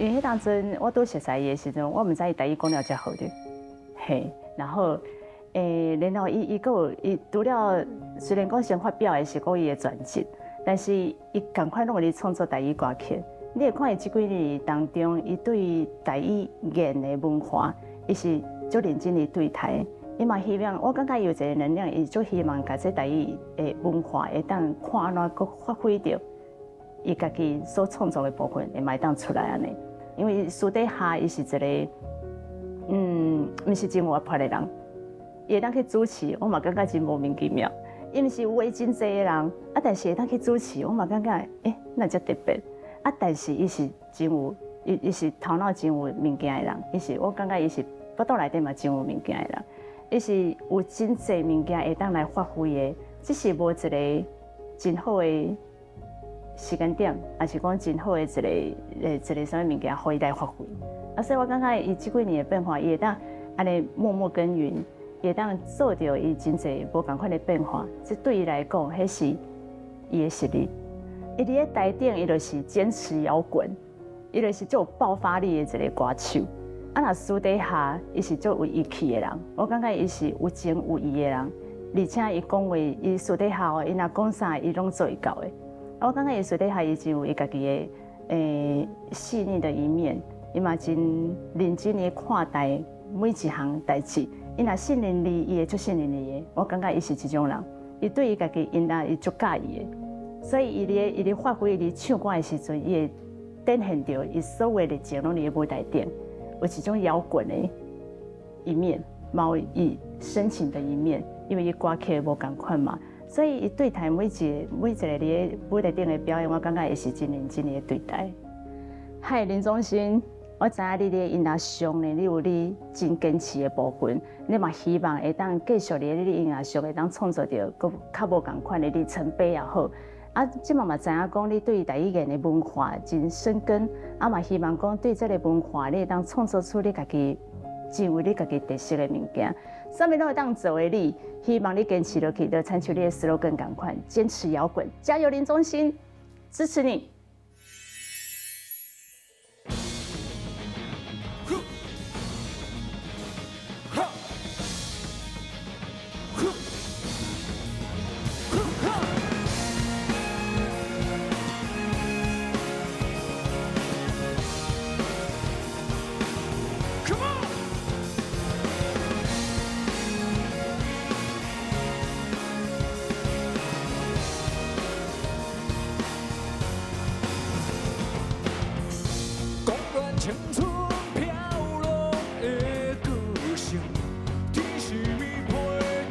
因为迄当阵我拄熟悉伊的时阵，我毋知伊台语讲了遮好的，嘿，然后然后伊除了虽然讲先发表的是讲伊的专辑，但是伊赶快拢咧创作台语歌曲。你会看伊这几年当中，伊对台语言的文化，伊是足认真的对待。伊嘛希望，我感觉伊有一个能量，伊足希望把这台语的文化会当看安怎搁发挥到伊家己所创作的部分，会卖当出来安尼。因为私底下伊是一个，毋是真活泼的人，伊会当去主持，我嘛感觉真莫名其妙。伊毋是话真济的人，啊，但是会当去主持，我嘛感觉，那遮特别。啊，但是伊是真有，伊是头脑真有物件的人，我感觉伊是腹肚内底嘛真有物件的人，伊是有真济物件会当来发挥的，只是无一个真好的时间点，也是讲真好的一个什么物件可以来发挥。啊，所以我感觉伊这几年的变化，伊会当安尼默默耕耘，会当做到伊真济无共款的变化，这对伊来讲，迄是伊的实力。伊伫咧台顶，伊就是坚持摇滚，伊就是足有爆发力的一个歌手。啊，若私底下，伊是足有义气的人。我感觉伊是有情有义的人，而且伊讲话，伊私底下哦，伊若讲啥，伊拢做会到的。我感觉伊私底下，伊真有伊家己的细腻的一面，伊嘛真认真的看待每一项代志。伊若信任你，伊会足信任你的。我感觉伊是这种人，伊对伊家己音乐，伊足介意的。所以伊咧发挥伊咧唱歌的时阵，伊会展现到伊所有的热情拢伫咧舞台顶，有一种摇滚的一面，嘛有伊深情的一面，因为伊歌曲无共款嘛，所以伊对待每一个咧舞台顶的表演，我感觉伊是真认真的对待。嗨，林宗勋，我知影你咧音乐上呢，你有你真坚持的部分，你嘛希望会当继续咧你音乐上会当创作到搁较无共款的里程碑也好。啊，即嘛嘛知影讲，你对台语言的文化真深根，啊嘛希望讲对这个文化，你会当创作出你家己真有你家己特色的物件，啥物拢会当做的你，希望你坚持落去，就参像你的 slogan 同款，坚持摇滚，加油林宗勋，支持你。青春飘落的个性，天是咪配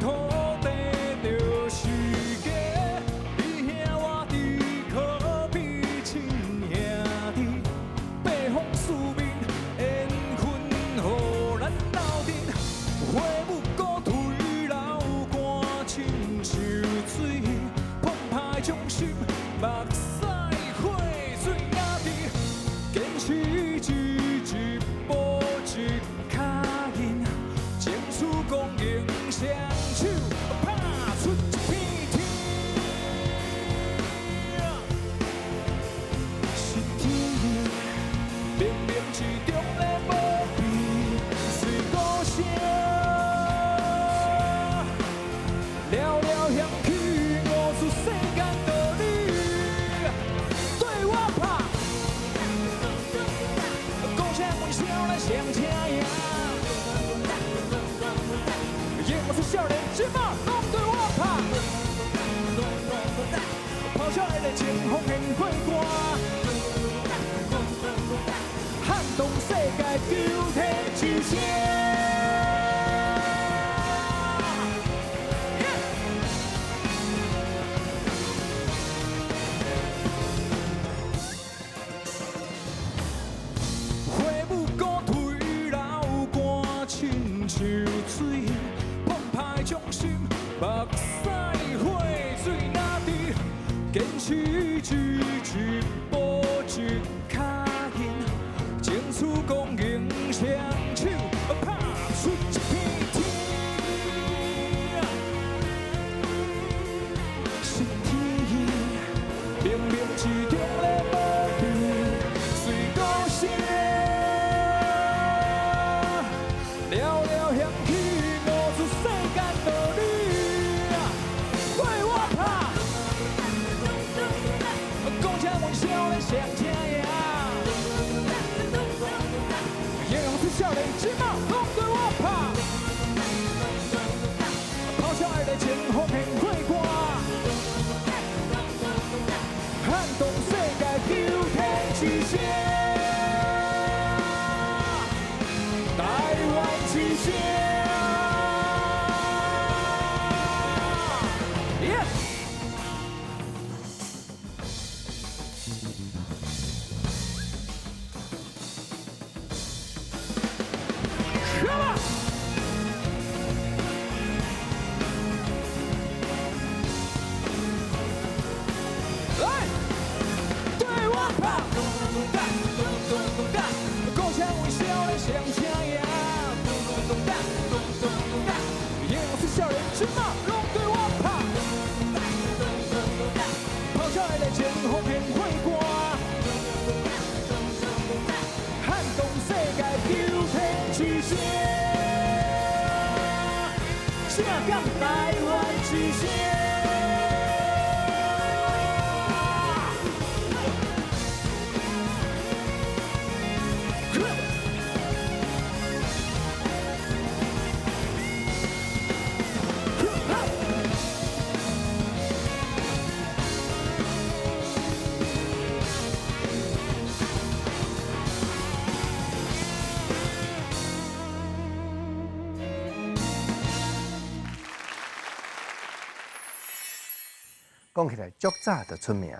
土地就是家。你兄我弟可比亲兄弟，北方四面缘分予咱斗阵。花木鼓推老寒亲像水，澎湃忠心目屎火水压地，坚持。一步一脚印，情绪公营双手拍出一片天。是天意，冥冥之中的无比，随歌声寥寥响起，悟出世间道理，对我拍。上车呀！演不出少年即马拢对我拍，咆哮的热情风行过歌，撼动世界求体之声。像水澎湃忠心，目屎火水哪滴，坚持一步一脚印，情绪公营双手。声敢台湾之声。讲起来，足早就出名，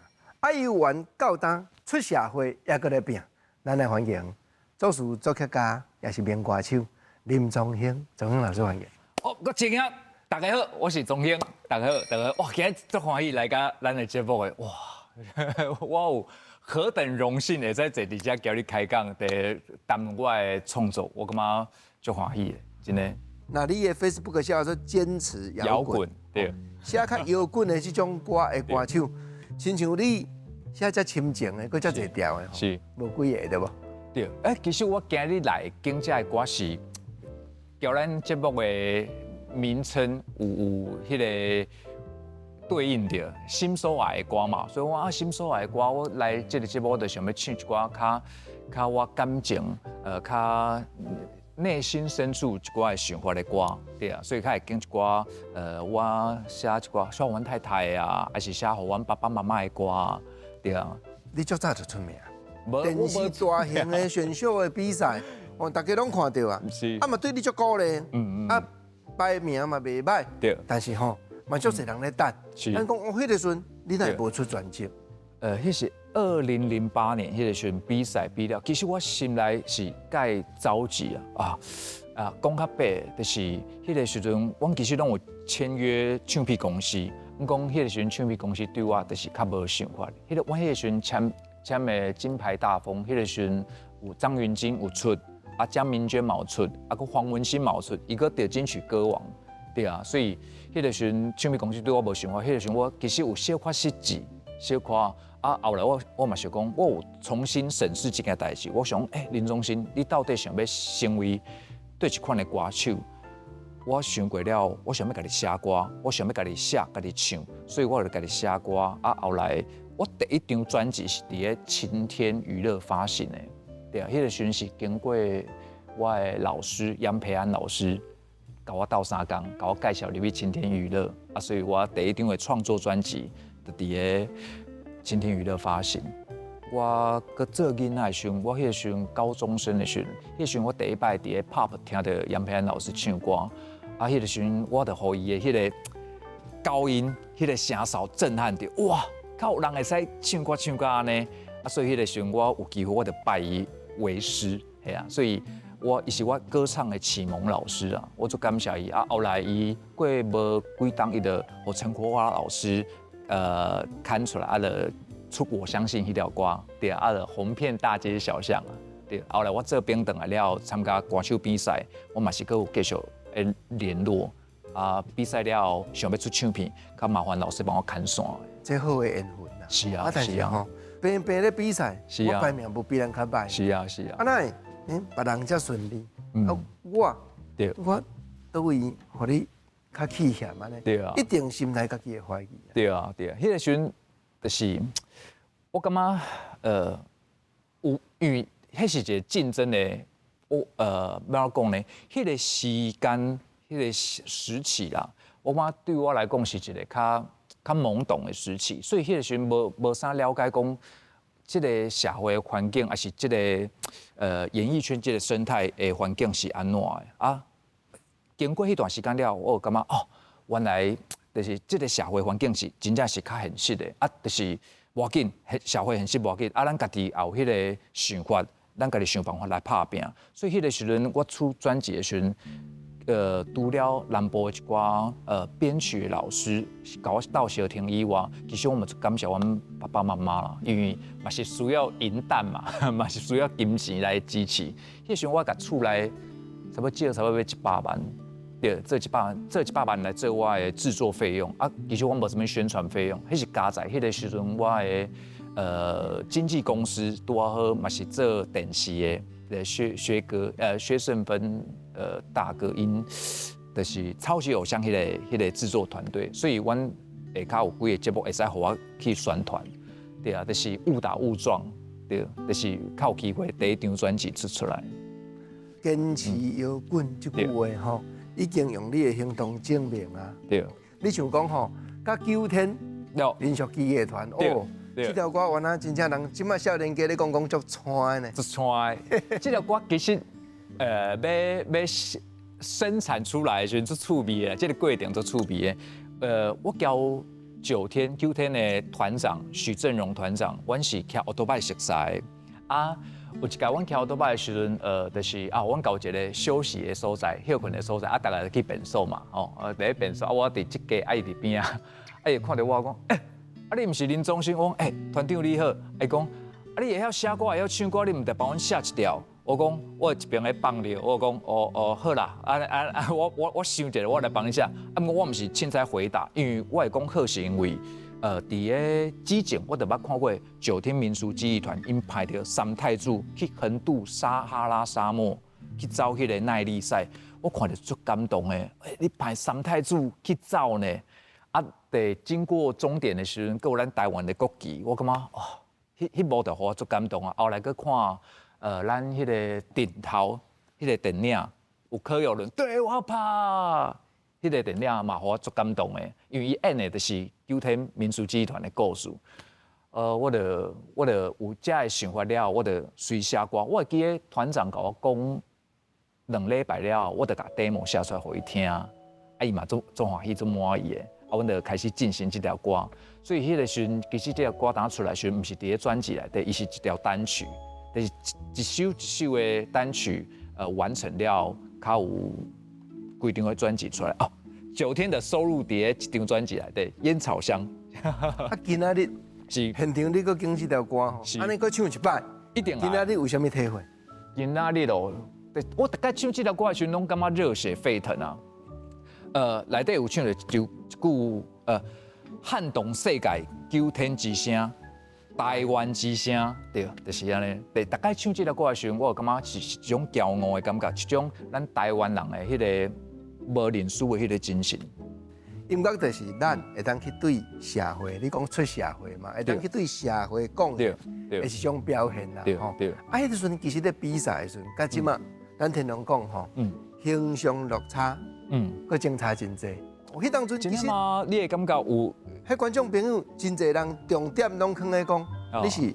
由原到当出社会也搁咧拼。咱来欢迎作词作曲家，也是名歌手林宗兴，宗兴老师欢迎。哦，我真兄，大家好，我是宗兴，大家好，大家好，哇，今日足欢喜来甲咱的节目的，哇，我有何等荣幸会在坐伫遮交你开讲，伫谈论我的创作，我感觉足欢喜的，真的。那你的 Facebook 写说坚持摇滚，对。写较摇滚的这种歌的歌手，亲像你写遮深情的，佫遮侪调的，是无几个对无？对，其实我今日来讲这个歌是，交咱节目的名称有迄个对应着心所爱的歌嘛，所以我心所爱的歌，我来这个节目我就想要唱一寡较我感情，较内心深处一寡的想法的歌，对啊，所以较会讲一寡我写一寡写阮太太啊，还是写互阮爸爸妈妈的歌啊，对啊。你足早就出名，无电视大型的选秀的比赛，大家拢看到啊，是嘛对你足鼓励，排名嘛袂歹，对，但是嘛足侪人咧等，是咱讲迄个时阵，你哪会无出专辑？迄是2008年迄个时阵比赛比了，其实我心内是介着急讲较白，就是迄个时阵，我其实拢有签约唱片公司，讲迄个时阵唱片公司对我就是较无想法。我迄个时阵签的金牌大风，迄个时阵有张芸京有出，江明娟嘛有出，个黄文兴嘛有出，伊个得金曲歌王，对啊，所以迄个时阵唱片公司对我无想法，迄个时阵我其实有小可失志，小可。后来我嘛想讲，我有重新审视这件代志。我想，林宗兴，你到底想要成为对一款的歌手？我想过了，我想要家己写歌，我想要家己写、家己唱，所以我就家己写歌。后来我第一张专辑是伫咧晴天娱乐发行的，对啊，迄个时阵是经过我的老师杨培安老师，甲我斗3工，甲我介绍入去晴天娱乐所以我第一张的创作专辑就伫咧晴天娱乐发行。我搁做囡仔的时阵，我迄个时阵高中生的时阵，迄个时阵我第一摆伫咧 pub 听到杨培安老师唱歌，迄个时阵我就互伊的迄个高音、迄个声哨震撼着，哇！靠，有人会使唱歌安尼，所以迄个时阵我有机会我就拜伊为师，所以伊是我歌唱的启蒙老师啊，我就感谢伊后来伊过无几冬，伊就互陈国华老师看出来就出我相信迄条歌，对就红遍大街小巷对。后来我这边回来了，参加歌手比赛，我嘛是搁有继续联络比赛了想要出唱片，较麻烦老师帮我看线。这好的缘分啦。是啊，但是平咧比赛，我排名不比人较歹。是啊。那别人遮顺利，我都位互你较气险安尼。对啊，一定心内家己会怀疑。对啊，迄个时阵就是我感觉因为迄是一个竞争的，要讲呢，迄个时间、迄个时期啦，我感觉对我来讲是一个较懵懂的时期，所以迄个时阵无啥了解讲，这个社会环境，还是这个演艺圈这个生态的环境是安怎的经过迄段时间了，我有感觉原来就是这个社会环境是真正是较现实的就是无要紧，社会现实无要紧咱家己也有迄个想法，咱家己想办法来打拼。所以迄个时阵我出专辑的时阵，除了南部的一寡编曲的老师甲我斗相听以外，其实我们感谢阮爸爸妈妈啦，因为嘛是需要银弹嘛，嘛是需要金钱来支持。迄时阵我甲厝内差不多借差不多要100万。对，这100万来做我的制作费用其实我无什么宣传费用，迄是加在迄个时阵我的经纪公司拄好嘛是做电视的薛胜芬大哥因就是超级偶像迄个制作团队，所以阮下骹有几个节目会使互我去宣传，对啊，就是误打误撞，对，就是较有机会第一张专辑出来。坚持摇滚这句话吼，已经用你的行动证明啊。对，你像讲吼，甲9天连续剧乐团哦，这条歌原来真正人即摆少年家咧讲足穿的呢。足穿的，这条歌其实要生产出来的时阵足趣味的，这个过程足趣味的。我交9天的团长许正荣团长，阮是骑奥多拜熟识的啊。有一届阮骑奥多拜的时阵，就是阮到一个休息的所在、休困的所在，大家就去便所嘛，第一便所，我伫即家伊伫边啊，伊看到我讲，你毋是林宗兴？我讲，团长你好，伊讲，你会晓写歌，会晓唱歌，你毋得帮阮写一条？我讲，我一边咧放料，我讲，好啦，我想一下，我来帮你写。不过我毋是凊彩回答，因为我会讲好是因为，伫个之前我就捌看过9天民俗记忆团，因派着三太子去横渡撒哈拉沙漠，去走迄个耐力赛，我看着足感动的。你派三太子去走呢？得经过终点的时阵，有咱台湾的国旗，我感觉哦，迄幕就互我足感动啊。后来去看。咱迄个顶头，迄个电影有柯有伦对我怕，迄个电影嘛，互我足感动的，因为伊演的就是9天民俗记忆团的故事。我就有这个想法了，我就随写歌。我会记得团长甲我讲2礼拜了，我就把 demo 写出来互伊听，伊嘛足欢喜足满意的。阮就开始进行这条歌，所以迄个时阵，其实这条歌打出来时，毋是伫个专辑内底，伊是一条单曲。就是一首一首的单曲，完成了，较有规定的专辑出来哦。9天的收入伫一张专辑内底，烟草香。今仔日是现场你搁经这条歌吼，安尼搁唱一摆，一定啊。今仔日有啥物体会？今仔日哦，我大概唱这条歌的时候，拢感觉热血沸腾啊。内底有唱了一句撼动世界9天之声。台湾之声，对，就是安尼。对，大概唱这条歌的时候，我感觉是一种骄傲的感觉，一种咱台湾人的迄个无认输的迄个精神。音乐就是咱会当去对社会，你讲出社会嘛，会当去对社会讲，对，会是一种表现啦，对，对。迄阵时其实咧比赛的时阵，甲即马咱听人讲吼，形象落差，佫精彩真济。迄当阵其实，你会感觉有？迄观众朋友真侪人重点拢放咧讲，你是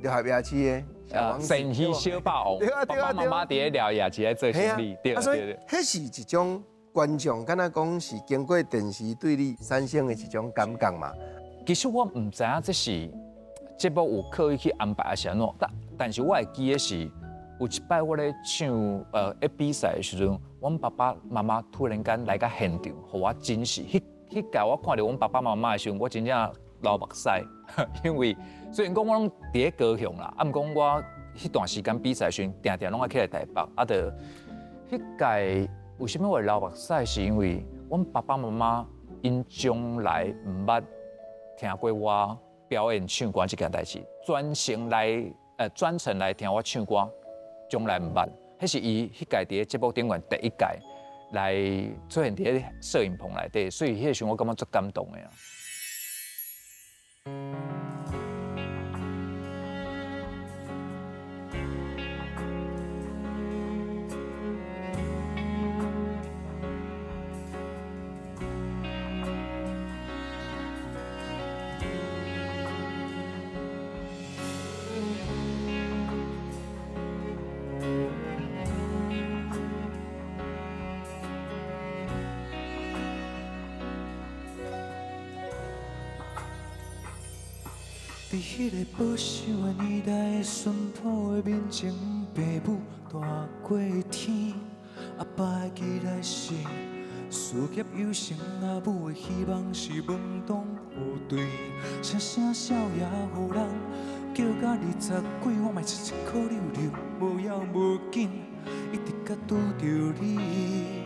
廖合夜市的小王子，神鱼小霸王，爸爸妈妈伫咧廖夜市咧做生意，对。所以迄是一种观众，敢若讲是经过电视对你产生的一种感觉嘛。其实我唔知影这是节目有刻意去安排还是安怎，但是我会记得是有一摆我咧唱比赛的时阵，阮爸爸妈妈突然间来到现场，互我惊喜。迄届我看到阮爸爸妈妈的时候，我真正流目屎，因为虽然讲我拢伫咧高雄啦，毋过我迄段时间比赛时，定定拢爱起来台北，就迄届为什么会流目屎？是因为阮爸爸妈妈因从来毋捌听过我表演唱歌这件代志，专程来听我唱歌，从来毋捌。迄是伊迄届伫咧节目顶悬第一届。来出现伫咧摄影棚内底，所以迄个时候我感觉足感动的啊。伫迄个保守的年代，淳朴的面前，爸母大过天，阿爸的期待是事业有成，阿母的希望是门当户对，声声笑也予人叫到20几，我卖出一颗溜溜，无要无紧，一直甲拄着你。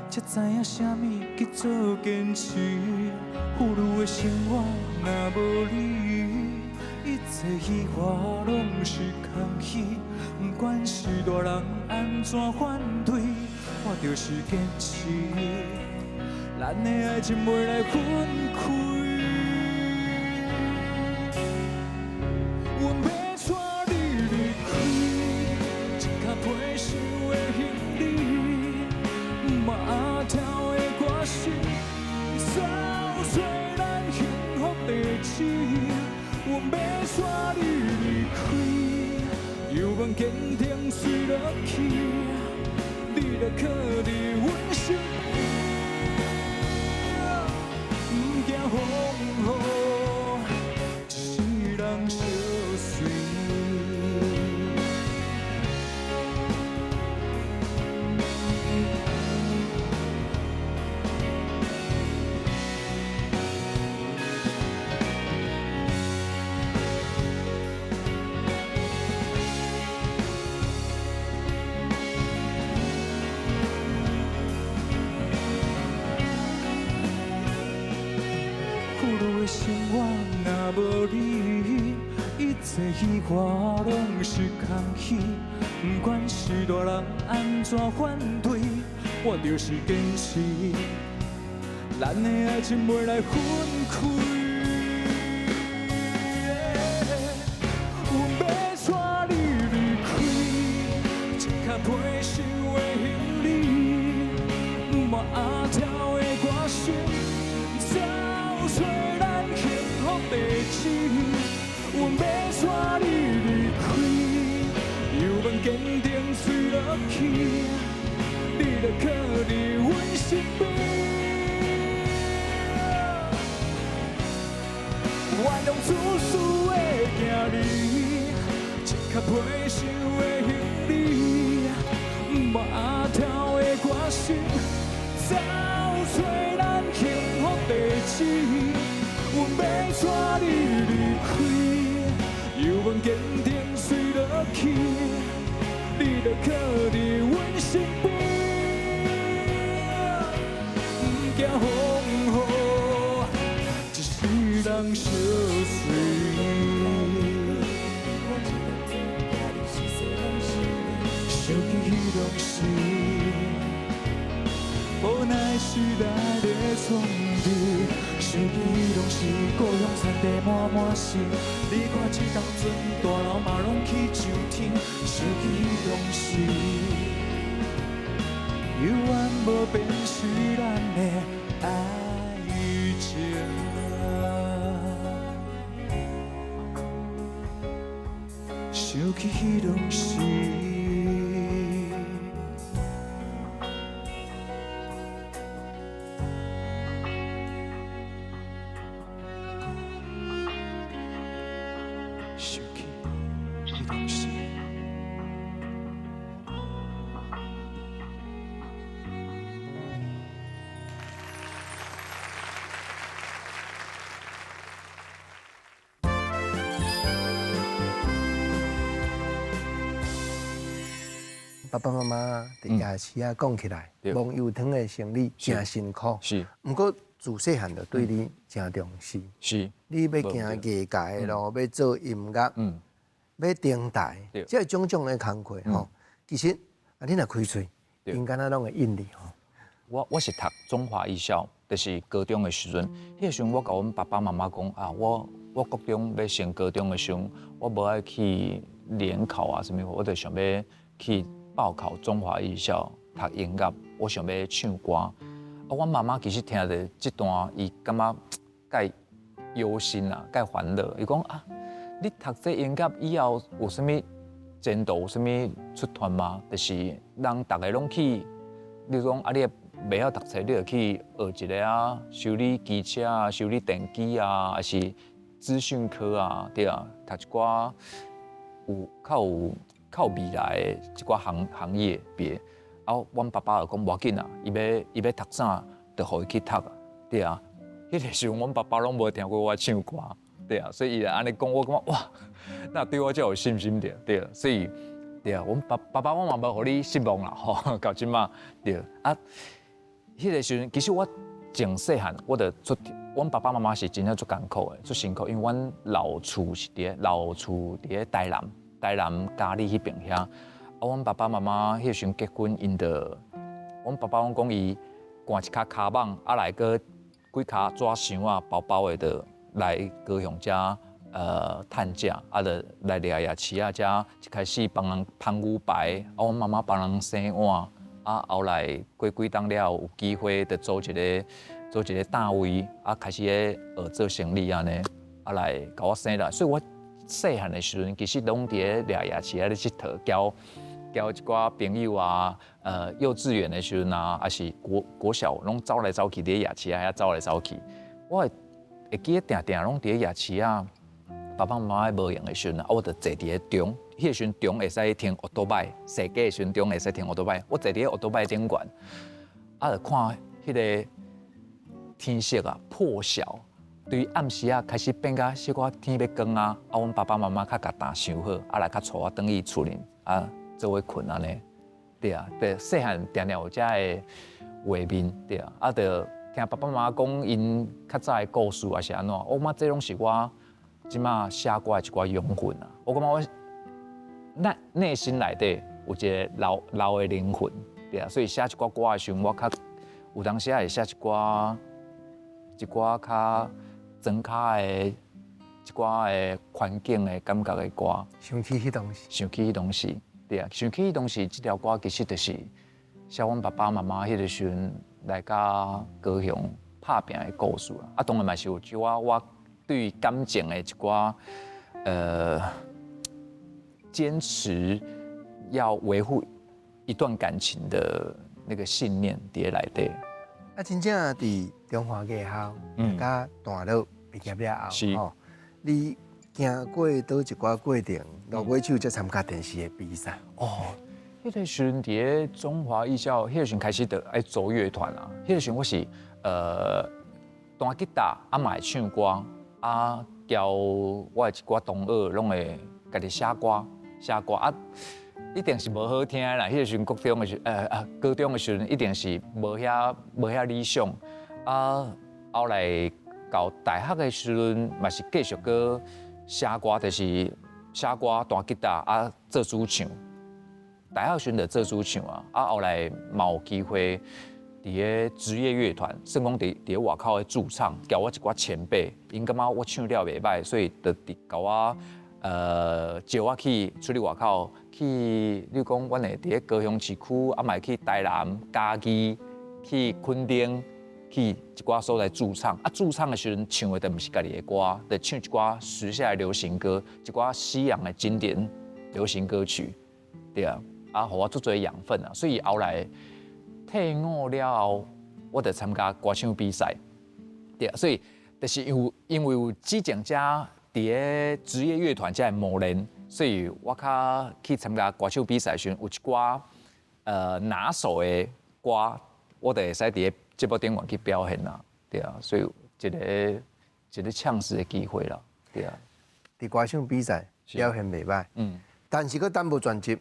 才知影啥物叫做坚持，富裕的生活若无你，一切喜欢拢是空虚。不管是大人安怎反对，我就是坚持，咱的爱情袂来分开。阮要带你离开，一脚飞想的行李，嘛阿跳的歌声，找出咱幸福地址。阮要带你离开，犹原坚定随落去，你就靠伫阮身边，不惊风雨，一世人相随。生活若无你，一切戏我拢是空戏。不管是大人安怎反对，我就是坚持，咱的爱情袂来分开。阮要带你离开，一脚飞想的行李，满阿跳的歌声，找出咱幸福地址。阮要带你离开，犹原坚定随落去，你就靠伫阮身边。原谅自私的行李，一脚飞想的行李，满阿跳的歌声，找出咱幸福地址。阮要带你离开，犹原坚定随落去，你就靠伫阮身边，不惊风雨，一世人相随。想起迄段时，无奈时代在创治。想起迄拢是故乡田地满满是，你看这当阵大楼嘛拢起上天。想起迄拢是，犹原无变是咱的爱情。想起迄拢是。想起迄段时，爸爸妈妈伫夜市啊讲起来，忙油汤的生理真辛苦。是，不过自细汉就对你真重视。是，你要行艺界的路，要做音乐，要登台，这种种的工课吼，其实啊，你若开嘴，应该那拢会应你吼。我是读中华艺校，就是高中的时阵，迄个时阵我甲阮爸爸妈妈讲啊，我国中要升高中的时阵，我无爱去联考啊，什么，我就想要去报考中华艺校读音乐，我想要唱歌。啊，阮妈妈其实听着这段，伊感觉介忧心啊，介烦恼。伊讲啊，你读这音乐以后有啥物前途，有啥物出团吗？就是人大家拢去，你讲啊，你袂晓读册，你就去学一个啊，修理机车啊，修理电机啊，还是资讯科啊，对啊，读一寡较有未来的一寡行业别。啊，阮爸爸就讲无要紧啊，伊要读啥，就互伊去读啊，对啊。迄个时阵，阮爸爸拢无听过我唱歌，对啊，所以伊就安尼讲，我感觉哇，那对我才有信心点，对啊。所以，对啊，阮爸爸我嘛无互你失望啦，吼，到即马，对啊。迄个时阵，其实我从细汉，我就出，阮爸爸妈妈是真正足艰苦的，足辛苦，因为阮老厝是伫台南嘉义迄边遐。啊，阮爸爸妈妈迄时阵结婚，因着阮爸爸拢讲伊赶一卡卡网，啊来个几卡纸箱啊包包的，就来高雄遮探价，啊就来掠夜市啊遮一开始帮人喷牛排，啊阮妈妈帮人洗碗，啊后来过几档了有机会就做一个单位，啊开始咧做生意安尼，啊来甲我生来，所以我细汉的时阵其实拢伫咧掠夜市啊咧佚佗，交一寡朋友啊，幼稚园的时阵啊，还是国小，拢走来走去伫夜市啊，遐走来走去。我会记得定拢伫夜市啊，爸爸妈妈无闲的时阵啊，我就坐伫咧中，迄个时阵中会使停奥多摆，世界的时阵中会使停奥多摆，我坐伫咧奥多摆顶悬，啊，就看迄个天色啊破晓。对于暗时啊，开始变甲小可天要光啊，啊，阮爸爸妈妈较甲担想好，啊来较带我转去厝里啊。做伙困安尼，对啊，对，细汉定定有遮个画面，对啊，啊，就听爸爸妈妈讲因较早的故事，还是安怎，我妈这拢是我即马写歌的一寡养分啊。我感觉我内心内底有一个老的灵魂，对啊，所以写一寡歌的时候，我较有当时会写一寡较装卡的一寡的环境的感觉的歌。想起迄当时，想起迄当时。对啊，想起当时这条歌其实就是写阮爸爸妈妈迄个时阵来甲高雄拍拼的故事啊。啊，当然嘛是有一寡我对感情的一寡坚持要维护一段感情的那个信念伫内底。啊，真正伫中华艺校，大家大陆毕业了后，吼，你经过倒一寡过程，落尾手才参加电视的比赛。哦，迄个时阵伫咧中华艺校，迄个时阵开始就爱组乐团啊。迄个时阵我是弹吉他，啊嘛会唱歌，啊交我的一寡同学拢会家己写歌啊，一定是无好听的啦。迄个时阵高中的时阵一定是无遐理想啊。后来到大学的时阵，嘛是继续搁写歌，就是写歌、弹吉他啊，做主唱。大学时阵就做主唱啊，啊后来嘛有机会伫咧职业乐团，算讲伫咧外口的驻唱，交我一寡前辈，因感觉我唱了袂歹，所以就交我招我去出去外口去，你讲阮会伫咧高雄市区，啊嘛会去台南、嘉义、去垦丁。去一寡所在驻唱，啊，驻唱的时阵唱的都毋是家己的歌，就唱一寡时下的流行歌，一寡西洋的经典流行歌曲，对啊，啊，互我足多养分啊，所以后来退伍了后，我就参加歌唱比赛，对啊，所以就是因为有之前遮伫咧职业乐团遮的磨练，所以我较去参加歌唱比赛时，有一寡拿手的歌，我就会使伫咧节目顶面去表现啦，对啊，所以一个呛死的机会啦，对啊。伫歌唱比赛表现袂歹，但是佫等无专辑，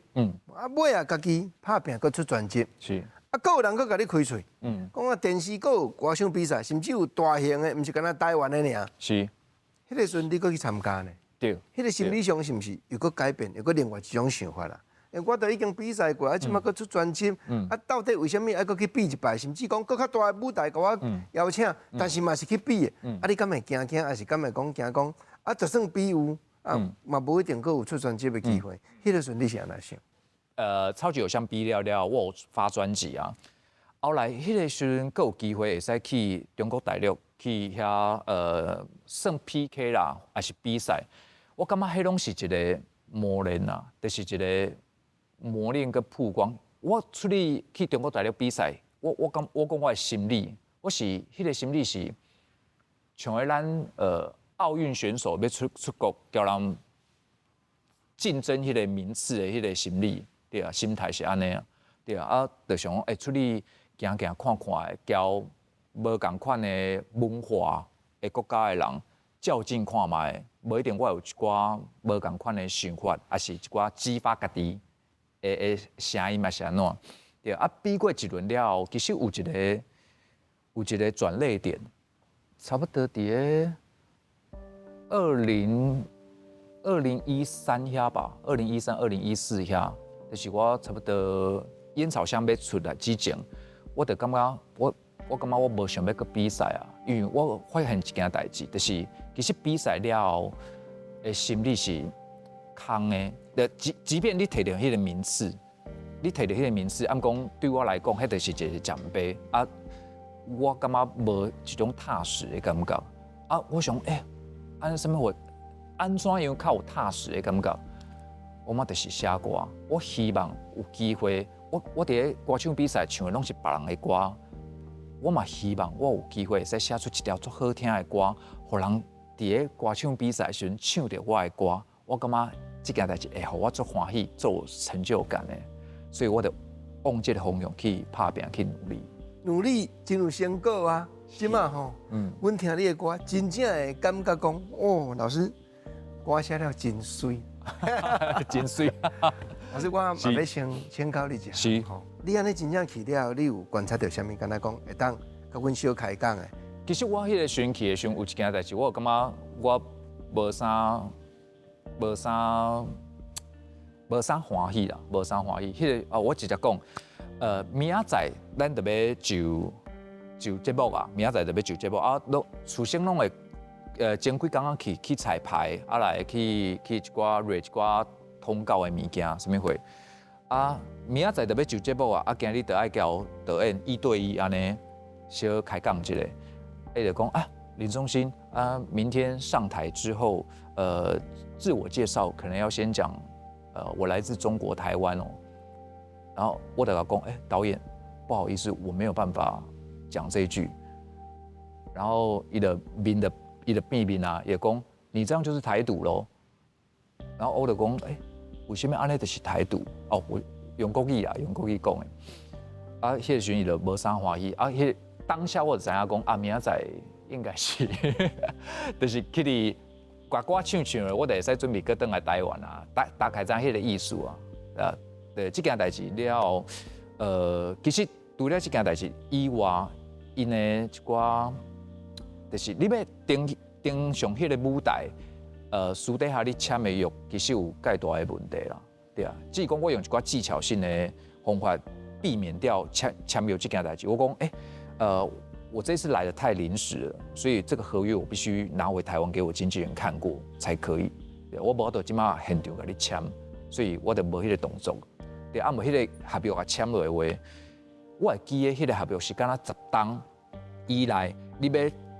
啊尾啊家己拍拼佫出专辑，是，啊佫有人佫甲你开喙，讲啊电视佫有歌唱比赛，甚至有大型的，毋是干那台湾的尔，是，迄个时阵你佫去参加呢？对，迄个心理上是毋是又佫改变，又佫另外一种想法啦？我都已经比赛过，啊，即马佫出专辑，啊，到底为什么爱佫去比一摆？甚至讲佫较大的舞台，甲我邀请，但是嘛是去比的。啊，你敢会惊，还是敢会讲？啊，就算比有，啊，嘛无一定佫有出专辑的机会。迄个时阵你是安怎想？超级偶像比了，我有发专辑啊。后来迄个时阵佫有机会会使去中国大陆去遐算 PK 啦，还是比赛？我感觉迄拢是一个磨练啊，就是一个。磨练跟曝光，我出去中国大陆比赛，我讲我的心理，我是迄个心理是像个咱奥运选手要出国，叫人竞争迄个名次的迄个心理，对啊，心态是安尼啊，对啊，啊，就想讲出去行看看的，交无共款的文化的国家的人较劲看卖，无一定我有一寡无共款的想法，还是一寡激发家己。声音嘛是安怎？对啊，比过一轮了后，其实有一个转捩点，差不多伫咧2013遐吧，2013、2014遐，就是我差不多烟草香要出来之前，我就感觉我感觉我无想要去比赛啊，因为我发现一件代志，就是其实比赛了后，心理是空的。即便你摕到迄个名次，按讲对我来讲，迄就是一个奖杯啊。我感觉无一种踏实的感觉啊！我想，安怎样较有踏实的感觉？我嘛就是写歌，我希望有机会，我伫咧歌唱比赛唱的拢是别人的歌，我嘛希望我有机会会使写出一条足好听的歌，互人伫咧歌唱比赛时唱着我的歌，我感觉这件代志会互我足欢喜、足有成就感的，所以我就往这个方向去打拼、去努力。努力真有成果啊！即马吼，阮听你的歌，真正会感觉讲，哦，老师歌写了真水，真水。老师，我嘛要请教你一下，是吼，你安尼真正去了，你有观察到啥物？敢若讲会当甲阮小开讲的。其实我迄个选去的时候，有一件代志，我感觉我无啥欢喜啦，无啥欢喜。迄个我直接讲。明仔载咱就要就节目啊，明仔载就要就节目啊，事先拢会前几工去彩排，啊来去一寡热一寡通告的物件，什么货啊？明仔载就要就节目啊，今日就爱交导演1对1安尼小开讲一下，就讲啊，林宗兴啊，明天上台之后，自我介绍可能要先讲，我来自中国台湾哦。然后我就跟他讲，导演，不好意思，我没有办法讲这一句。然后伊的变面啊，也讲你这样就是台独咯。然后我就讲，为什么安尼就是台独？哦，我用国语讲的。啊，迄个时阵伊就无啥欢喜。啊，迄当下我就知影讲，啊，明仔载应该是，就是去哩歌唱的，我就会使准备去转来台湾啊，大概知影迄个意思啊。对，这件代志了后，其实除了这件代志以外，因的一寡，就是你要登上迄个舞台，私底下你签的约，其实有介大的问题啦，对啊。只是讲我用一寡技巧性的方法避免掉签约这件代志。我讲，我这次来的太临时了，所以这个合约我必须拿回台湾给我经纪人看过才可以。对，我无法度即马现场甲你签，所以我就无迄个动作。对，啊，无迄个合约啊签落的话，我会记得迄个合约是敢若10档以来，你要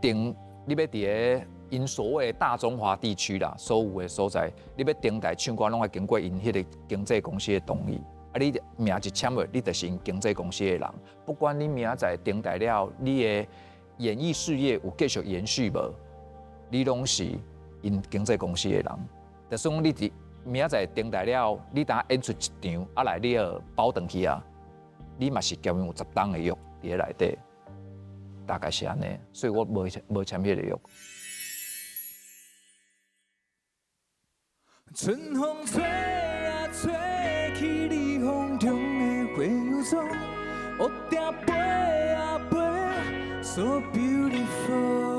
伫咧因所谓的大中华地区啦，所有的所在，你要登台唱歌，拢要经过因迄个经纪公司的同意。啊，你名一签落，你就是因经纪公司的人。不管你明仔载登台了，你的演艺事业有继续延续无，你拢是因经纪公司的人。就算你伫明仔载登台了，你当演出一场，啊来你包回去啊，你嘛是交有10档的约伫咧内底，大概是安尼，所以我无签迄个约。春风吹啊吹去离风中的花油妆，乌蝶飞啊飞，so beautiful。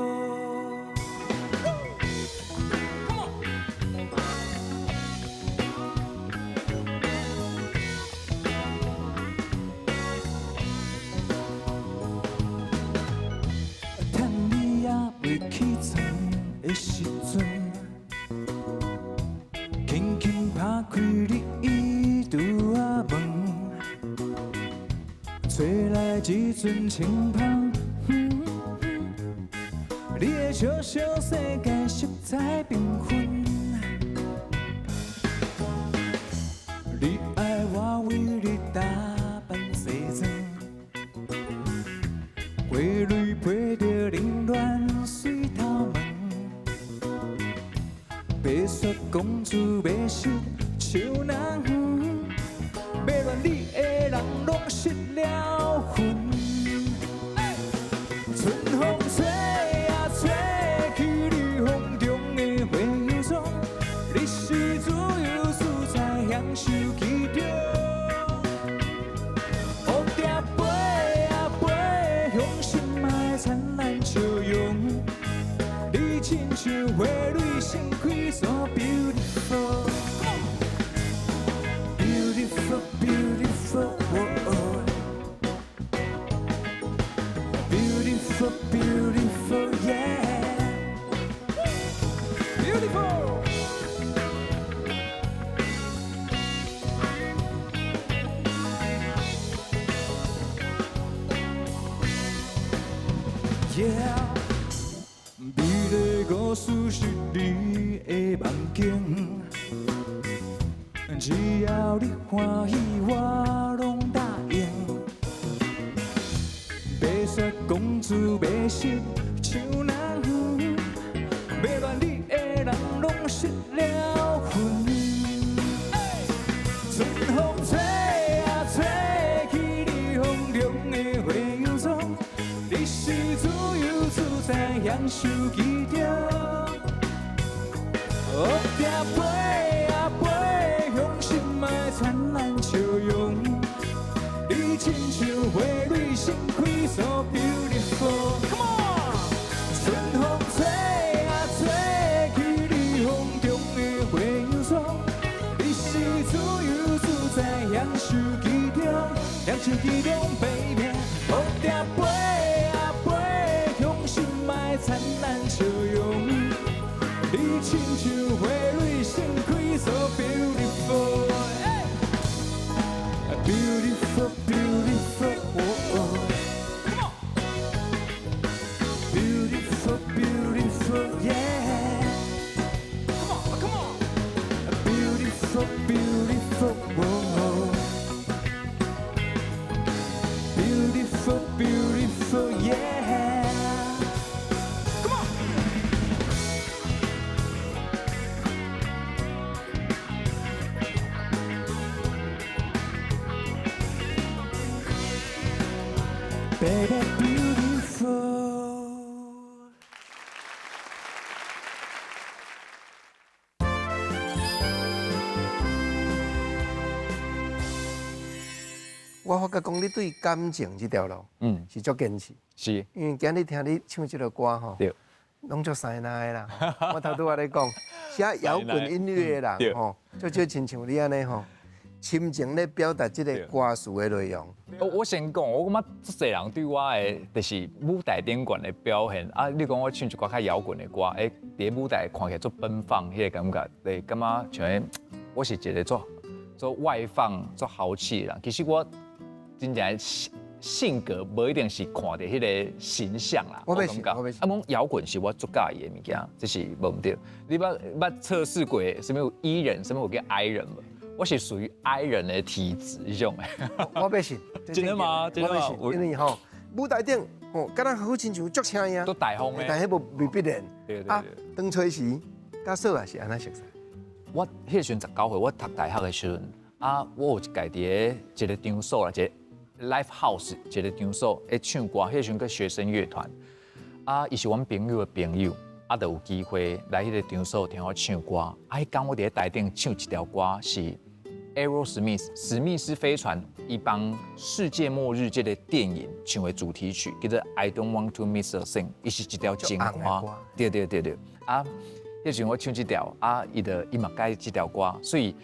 起床的时阵，轻轻拍开你衣橱仔门，吹来一阵清风，你的小小世界色彩缤纷，你爱我为你打扮西装，花蕊配着凌乱。白雪公主要失手人，要恋你的人拢失了魂。春风吹啊吹去你风中的花油妆，你是自由自在享受其中。乌蝶飞啊飞，向心爱灿烂笑容，你亲像花蕊盛开。So beautiful, beautiful, beautiful, oh, oh. beautiful, beautiful, yeah. Beautiful. Yeah， 美丽故事是你的梦境，只要你欢喜，我拢答应。白雪公主袂识像人，要恋你的人拢失了魂。春风吹啊吹去你风中的花样霜，你是自由自在享受其中。学着飞啊飞，向心爱灿烂笑容。你亲像花蕊盛开，so beautiful。Come on， 春风吹啊吹去你风中的花样霜，你是自由自在享受其中，享受其中，baby。学着飞啊飞，向心爱灿烂笑容。你亲像花蕊盛开，so beautiful。Beautiful, beautiful, oh, oh. Beautiful, beautiful, yeah. Come on. Beautiful, beautiful, oh. Beautiful, beautiful, yeah. Come on. Baby, beautiful。我发觉讲你对感情这条路，是足坚持。是，因为今日听你唱这个歌吼，对，拢足塞奶啦。我头拄仔咧讲，写摇滚音乐的人吼，足少亲像你安尼吼，深情咧表达这个歌词的内容。我先讲，我感觉足侪人对我的就是舞台顶悬的表现啊，你讲我唱一寡较摇滚的歌，伫舞台看起来足奔放，迄个感觉，你感觉像我是一个做外放、做豪气的人。其实我真正性格无一定是看到迄个形象啦。我要信。讲摇滚是我足介意的物件，这是无毋对。你捌测试过什么有 E 人，什么有叫 I 人无？我是属于 I 人的体质迄种的。我要信。真的吗？真的吗？因为吼舞台顶吼，敢若好亲像足请呀，都大风的，但迄未必然。对。当初时，甲嫂也是安尼熟悉。我迄个时阵19岁，我读大学的时阵啊，我有家己的一个场所啦，一个 live house 一个场所会唱歌，迄个时阵叫学生乐团啊，伊是阮朋友的朋友，啊，就有机会来迄个场所听我唱歌。啊，迄天我伫咧台顶唱一条歌是 Aerosmith 史密斯飞船伊帮世界末日这个电影唱的主题曲，叫做 I Don't Want to Miss a Thing， 伊是一条情歌。对。啊，迄时阵我唱这条啊，伊嘛改这条歌，所以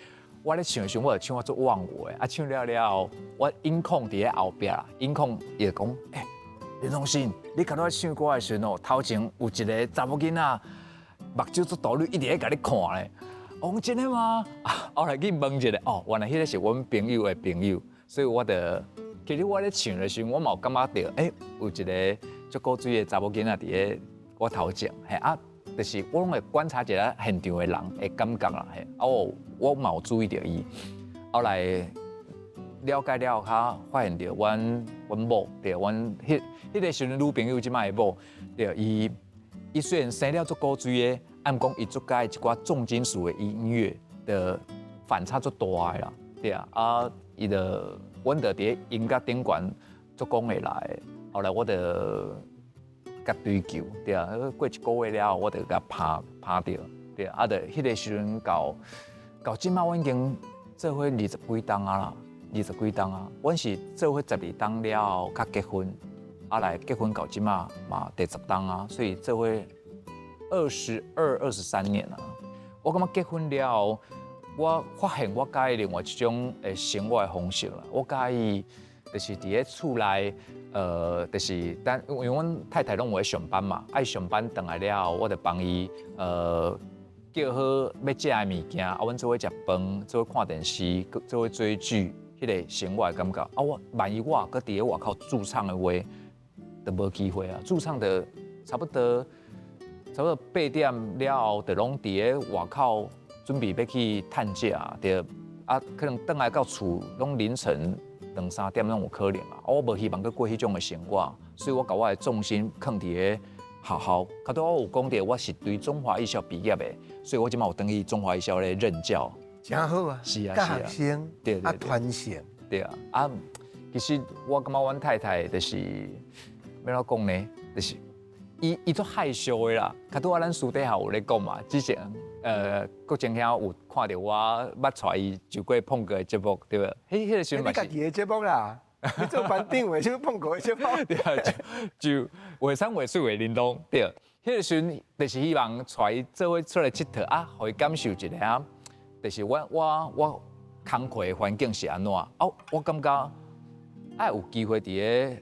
我咧唱的时候，我就唱我做忘我的，啊唱了，我音控伫咧后壁啦，音控伊就讲，林东信，你甲我唱歌的时候，头前有一个查某囡仔，目睭做大绿，一直咧甲你看咧。我讲真的吗？后来去问一下，原来迄个是阮朋友的朋友，所以其实我咧唱的时候，我嘛有感觉到，有一个足古锥的查某囡仔伫咧我头前，就是我拢会观察一下现场的人的感觉啦，我嘛有注意到伊。后来了解了后，发现到阮某，对，阮迄个时阵女朋友即摆的某，对，伊虽然生了足古锥的，按讲伊足介一寡重金属的音乐的反差足大的啦，对啊，阮就伫音乐顶悬足讲会来的，后来我就甲追求，对啊，过一个月了后，我就甲拍掉，对啊，就迄个时阵到即摆，阮已经做伙20几档啊啦，20几档啊，阮是做伙12档了后，甲结婚，来结婚到即摆嘛第10档啊，所以做伙22、23年啊。我感觉结婚了后，我发现我介意另外一种生活的方式啦，我介意就是伫咧厝内，就是因为阮太太拢有在上班嘛，爱上班回来了后，我就帮伊叫好要食的物件，阮做伙食饭，做伙看电视，做伙追剧，迄个生活的感觉。我万一我搁伫咧外口驻唱的话，就无机会啊。驻唱的差不多8点了后，就拢伫咧外口准备要去探假，对可能回来到厝拢凌晨2、3点拢有可能啊。我无希望去过迄种的生活，所以我把我的重心放伫咧学校。较多我有讲到，我是对中华艺校毕业的，所以我即马有登去中华艺校咧任教。真好啊！是啊，教学生，对，传承。对啊，其实我感觉阮太太就是要怎讲呢？就是伊都害羞的啦。较多咱私底下有咧讲嘛，之前郭前遐有看到我捌带伊就过碰过的节目，对吧？迄个时阵嘛是。你家己的节目啦，你做班长为什么碰过的节目？对啊，就画山画水画玲珑，对。迄个时阵就是希望带伊做伙出来佚佗啊，互伊感受一下啊。就是我工课的环境是安怎？我感觉爱有机会伫咧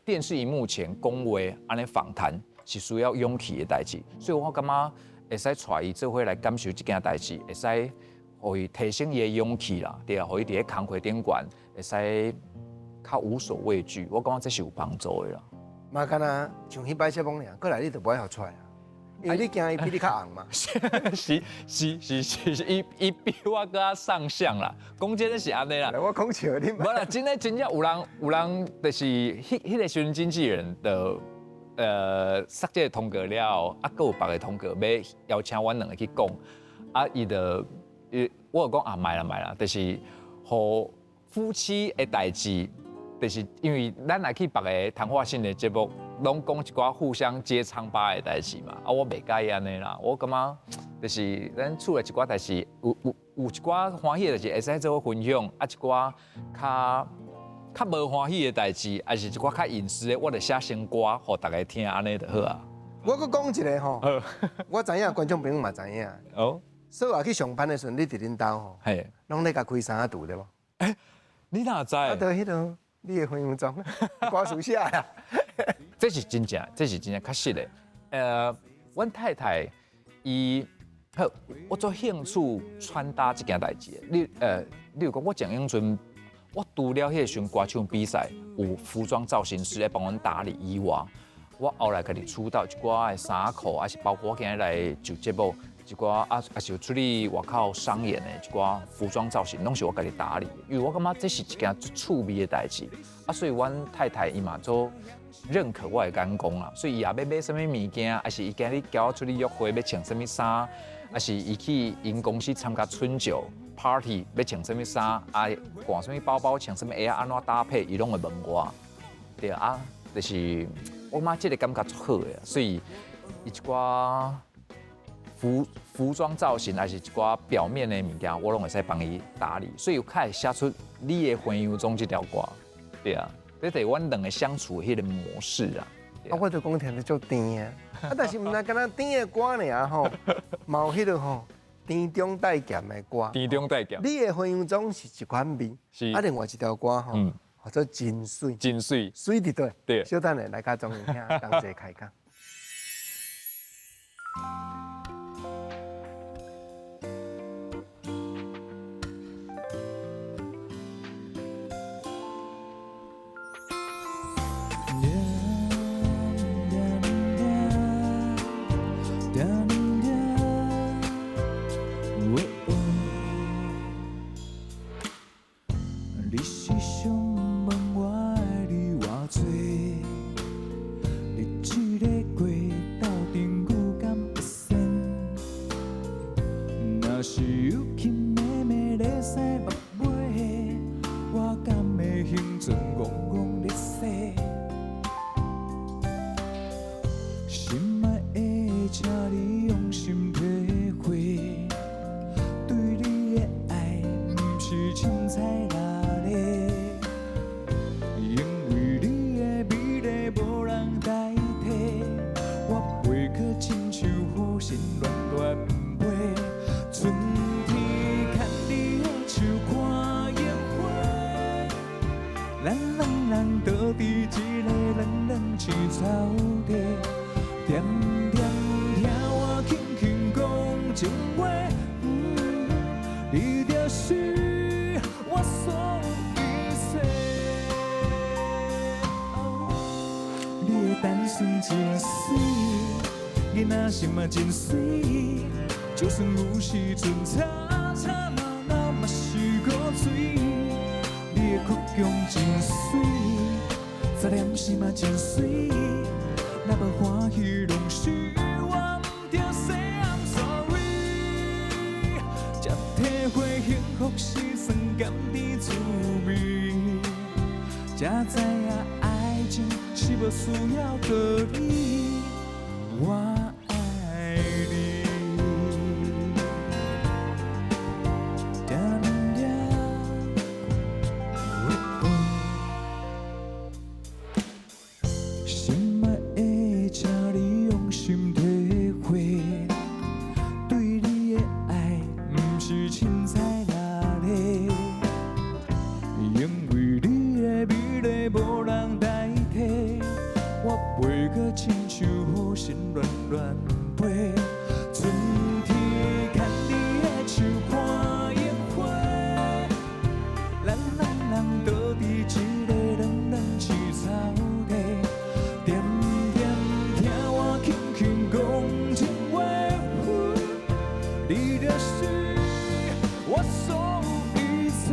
电视荧幕前讲话，安尼访谈是需要勇气的代志，所以我感觉会使带伊做伙来感受这件代志，会使互伊提升伊的勇气啦，对啊，互伊伫咧工课顶悬会使较无所畏惧，我感觉这是有帮助的啦。嘛，敢若像迄摆节目尔，过来你就不爱互出来啊，因为你惊伊比你较红嘛。是，伊比我搁较上相啦，讲真是安尼啦。我讲笑你嘛。无啦，真正有人就是迄个时阵经纪人的塞这个通告了后，搁有别个通告要邀请阮两个去讲，伊就我有讲卖啦，就是互夫妻的代志。就是因为咱来去别个谈话性的节目，拢讲一寡互相揭疮疤的代志嘛。我袂介意安尼啦。我感觉就是咱厝内一寡代志，有一寡欢喜的代志会使做分享，一寡较无欢喜的代志，还是一寡较隐私的，我就写成歌，互大家听，安尼就好啊。我搁讲一个吼，我知影观众朋友嘛知影。哦。所以话去上班的时阵，你伫恁兜吼，拢咧甲开衫拄对无？你哪知？啊，就迄种。你的婚姻中，歌词写呀，这是真正确实的。阮太太伊，我做兴趣穿搭这件代志。例如讲，我蒋英阵，我除了迄个时阵歌唱比赛有服装造型师来帮阮打理以外，我后来家己出道一寡的衫裤，还是包括我今日来就节目。一寡也是有出去外口商演的一寡服装造型，拢是我家己打理的。因为我感觉这是一件最趣味的代志，所以阮太太伊嘛做认可我的眼光啦。所以伊也要买什么物件，还是伊今日叫我出去约会要穿什么衫，还是伊去因公司参加春酒 party 要穿什么衫，挂什么包包，穿什么鞋安怎搭配，伊拢会问我。对啊，就是我感觉这个感觉足好的，所以伊一寡。服装造型还是一寡表面的物件，我拢会使帮伊打理，所以有开始写出你的婚姻中这条歌，对啊，这是阮两个相处的迄个模式啊。我就讲听着足甜啊，但是毋但干那甜的歌尔吼，嘛有迄个吼甜中带咸的歌。甜中带咸。你的婚姻中是一款味，另外一条歌吼，叫做真水。真水。水伫对。对。小等下来甲中听，同齐开讲。咱。地，点点听我轻轻讲情话，你就是我所有一切。你的单纯真水，囡仔心嘛真水，就算有时阵吵吵闹闹嘛是古锥。你的哭腔真水，杂念是嘛真水，若无欢喜拢是我不着 say I'm sorry， 才体会幸福是酸甘甜滋味，才知影爱情是无需要道理，我爱你。心爱的，请你用心体会，对你的爱不是凊彩拉咧，因为你的美丽无人代替，我袂搁亲像雨神乱乱飞，春天牵你的手看樱花，咱两人倒伫一个冷冷青草地。点点听我轻轻讲情话，你就是我所有一切。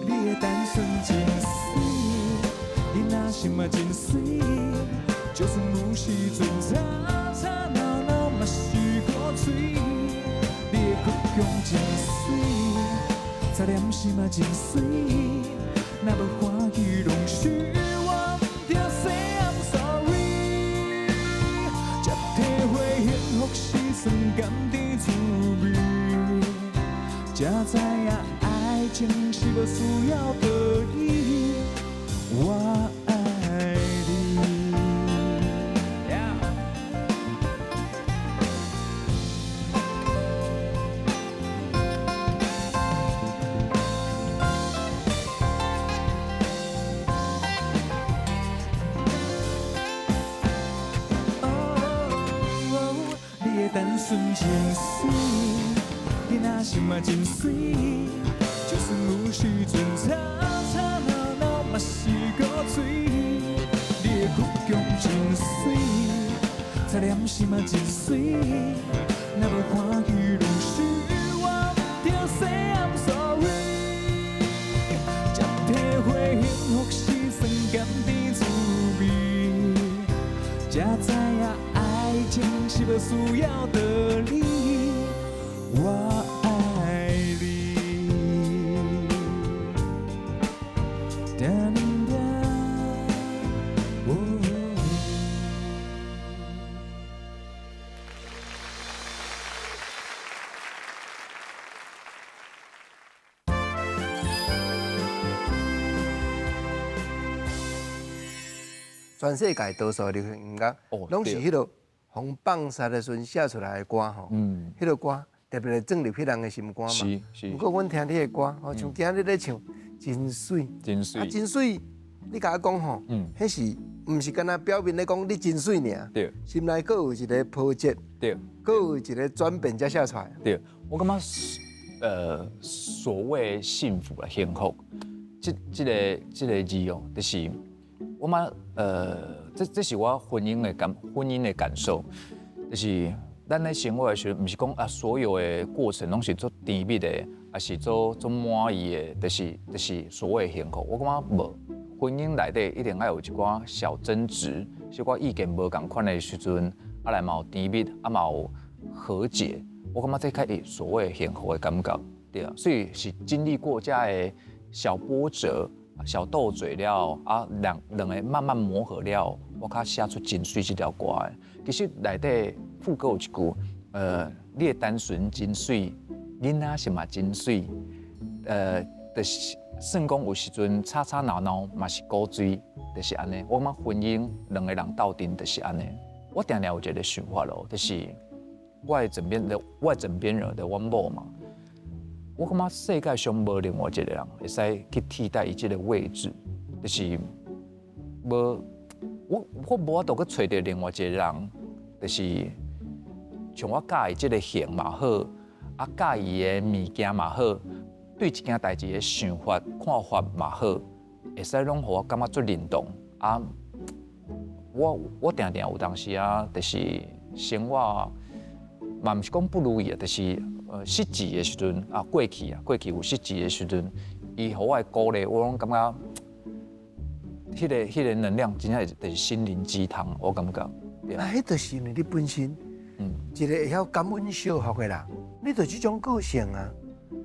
你的单纯真水，囡仔心嘛真水，就算有时阵吵吵闹闹嘛是古锥。你的哭腔真水，杂念是嘛真水。若无欢喜，拢是我不着 say I'm sorry， 才体会幸福是酸甘甜滋味，才知影爱情是无需要道理，我爱你。单纯真水，囡仔心嘛真水，就算有时阵吵吵闹闹嘛是古锥。你的哭腔真水，杂念是嘛真水，若无欢喜拢是我不着 say I'm sorry， 才体会幸福是酸甘甜滋味，才知影爱情是无需要道理，我爱你。全世界多数流行音乐，拢是迄落风放杀的时阵写出来的歌吼。迄落歌特别种入迄人的心肝嘛。是。不过阮听你的歌，吼像今日咧唱，真水。真水。啊，真水！你甲我讲吼，迄是毋是干那表面咧讲你真水尔？对。心内阁有一个波折。对。阁有一个转变才写出来。对。我感觉所谓幸福啦、幸福，这个字哦，就是我嘛这是我婚姻的感受，就是咱咧生活的时候，毋是讲所有的过程拢是做甜蜜的，还是做满意的，就是所谓的幸福。我感觉无，婚姻内底一定要有一寡小争执，小寡意见无共款的时阵，来嘛有甜蜜，嘛有和解。我感觉这才是所谓的幸福的感觉，对啊。所以是经历过这的小波折。小斗嘴了两个慢慢磨合了，我较写出真水这条歌的。其实内底副歌有一句，你的单纯真水，囡仔是嘛真水，就是算讲有时阵吵吵闹闹嘛是古锥，就是安尼。我感觉婚姻两个人斗阵就是安尼。我定定有一个想法咯，就是我的枕边人的阮某嘛。我感觉世界上无另外一个人会使去替代伊这个位置，就是无我无法度去找到另外一个人，就是像我介意即个型嘛好，啊介意的物件嘛好，对一件代志的想法、看法嘛好，会使拢互我感觉足认同啊。我定定有当时啊，就是生活嘛，毋是讲不如意啊，就是失志的时阵啊，过去有失志的时阵，伊互我的鼓励，我拢感觉，迄个能量真正就是心灵鸡汤，我感觉。那迄就是呢，你本身，一个会晓感恩惜福的人，你就这种个性啊。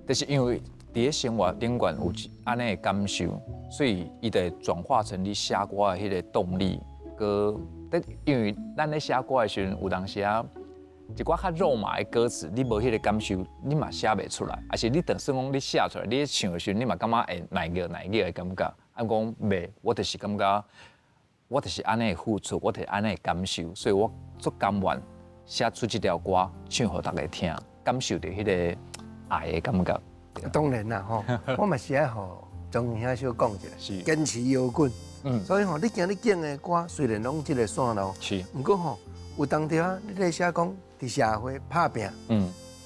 就是因为伫咧生活顶悬有安尼的感受，所以伊就会转化成你写歌的迄个动力。因为咱咧写歌的时阵，有当时啊，一寡较肉麻的歌词，你无迄个感受，你嘛写袂出来。还是你等算讲你写出来，你咧唱的时阵，你嘛感觉会耐个的感觉。按讲袂，我就是感觉，我就是安尼的付出，我就是安尼的感受，所以我足甘愿写出这条歌，唱互大家听，感受到迄个爱的感觉。当然啦，吼，我嘛是爱互钟兄小讲一下，坚持摇滚。所以吼，你今日讲的歌虽然拢即个线路，不过吼，有当着啊，你咧写讲伫社会打拼，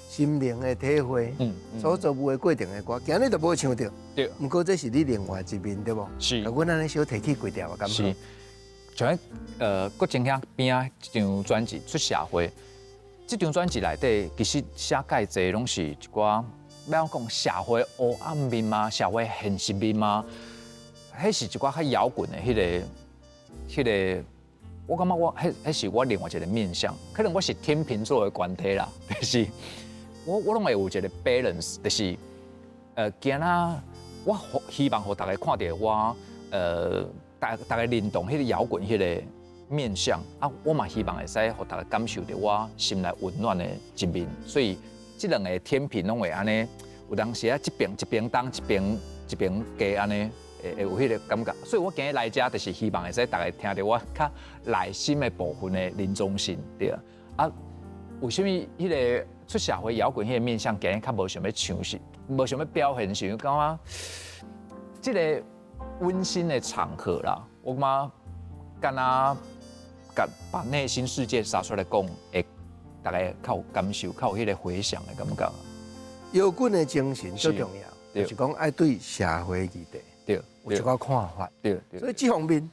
心灵的体会，所做有的过程的歌，今日就无唱到。对。不过这是你另外一面，对无？是。阮安尼小提起几条啊，感觉。是。像郭正兄边啊一张专辑出社会，这张专辑内底其实写介济拢是一寡要讲社会黑暗面嘛，社会现实面嘛。迄是一寡较摇滚的迄个，我感觉迄是我另外一个面向。可能我是天秤座的关系啦，就是我拢会有一个 balance， 就是今仔我希望互大家看到我大家认同迄个摇滚迄个面向啊，我嘛希望会使互大家感受到我心内温暖的一面。所以这两个天秤拢会安尼，有当时啊一边当一边加安尼。会有迄个感觉，所以我今日来遮就是希望会使大家听到我较内心的部分的林忠信，对啊。为什么迄个出社会摇滚迄个面向，今日较无想要唱是，无想要表现是，感觉这个温馨的场合啦，我感觉敢若把内心世界撒出来讲，会大家较有感受，较有迄个回响的感觉。摇滚的精神最重要，就是讲爱对社会议题。有一个看法，所以这方面，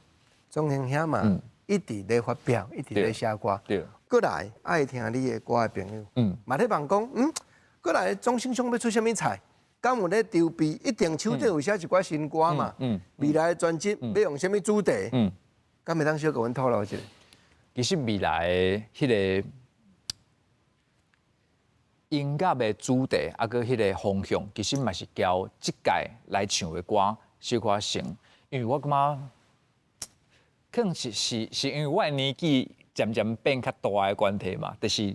钟兄兄嘛，一直在发表，一直在写歌。过来爱听你的歌的朋友，嘛咧问讲，过来钟先生要出什么菜？敢有咧筹备？一定手底有写一寡新歌嘛？未来的专辑要用什么主题？敢会当小甲阮透露一下？其实未来的迄个音乐的主题，啊个迄个方向，其实嘛是交即届来唱的歌。小可成，因为我感觉，可能是因为我的年纪渐渐变较大的关系嘛，就是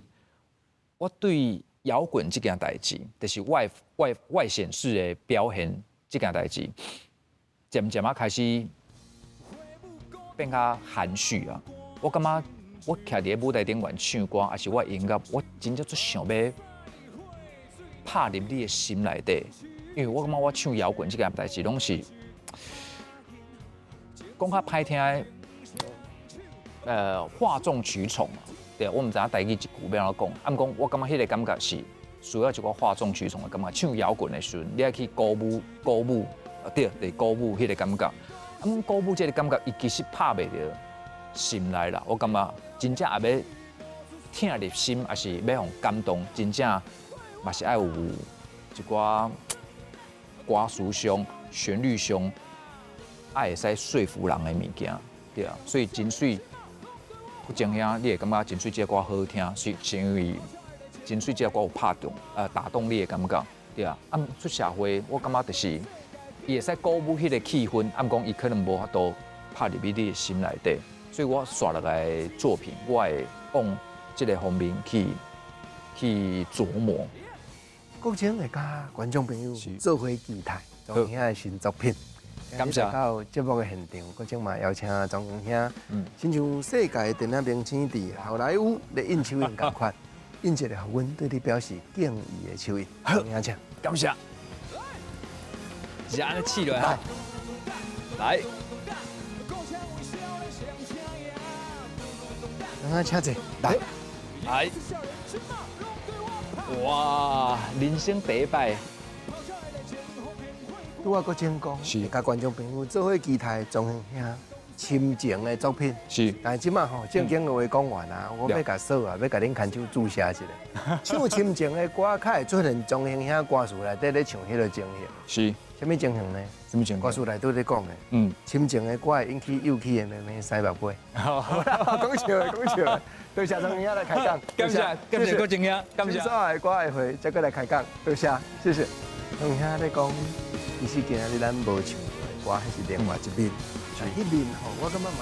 我对摇滚这件代志，就是外显式的表现这件代志，渐渐啊开始变较含蓄啊。我感觉我徛伫舞台顶悬唱歌，还是我音乐，我真正最想要拍入你的心内底。因为我感觉我唱摇滚这件代志，拢是讲较歹听的，哗众取宠嘛。对，我唔知影台语一句要安怎讲，按讲我感觉迄个感觉是需要一个哗众取宠的感觉。唱摇滚的时阵，你要去鼓舞，对，鼓舞迄个感觉。鼓舞这个感觉，伊其实拍袂着心内啦。我感觉真正也要听入心，还是要互感动，真正嘛是爱有一寡。歌词上、旋律上，爱会使说服人的物件，对啊。所以真水，不正兄，你会感觉真水这歌好听，是因为真水这歌有打动你的感觉，对啊。出社会，我感觉就是伊会使鼓舞迄个气氛，讲伊可能无法度拍入你的心内底，所以我刷落来的作品，我会往这个方面去琢磨。国情会甲观众朋友做伙期待钟兄的新作品。感谢。到节目的现场，国情嘛邀请钟兄，亲像世界电影明星伫好莱坞咧印手印同款，印一个阮对你表示敬意的手印。好，钟兄请。感谢。是安尼试落来，来。让他请坐，来，哎，哇，人生第一摆，拄啊个精讲，是甲观众朋友做伙期待钟兄兄亲情的作品。是但是即马吼正经的话讲完啊，我要甲嫂啊，要甲恁牵手注写一下。唱亲情的歌，较会出现钟兄兄歌词内底咧唱迄个情形。是，什么情形呢？什么情况？歌词内底咧讲的，嗯，亲情的歌会引起幼气的妹妹塞目杯。好啦，讲笑的，讲笑的。多谢钟兄兄来开讲，感谢感谢郭正兄，感谢所。有的歌会回再过来开讲，多谢，谢谢。钟兄兄咧讲，其实今日咱无唱过的歌，迄是另外一面，但迄面吼，我感觉嘛。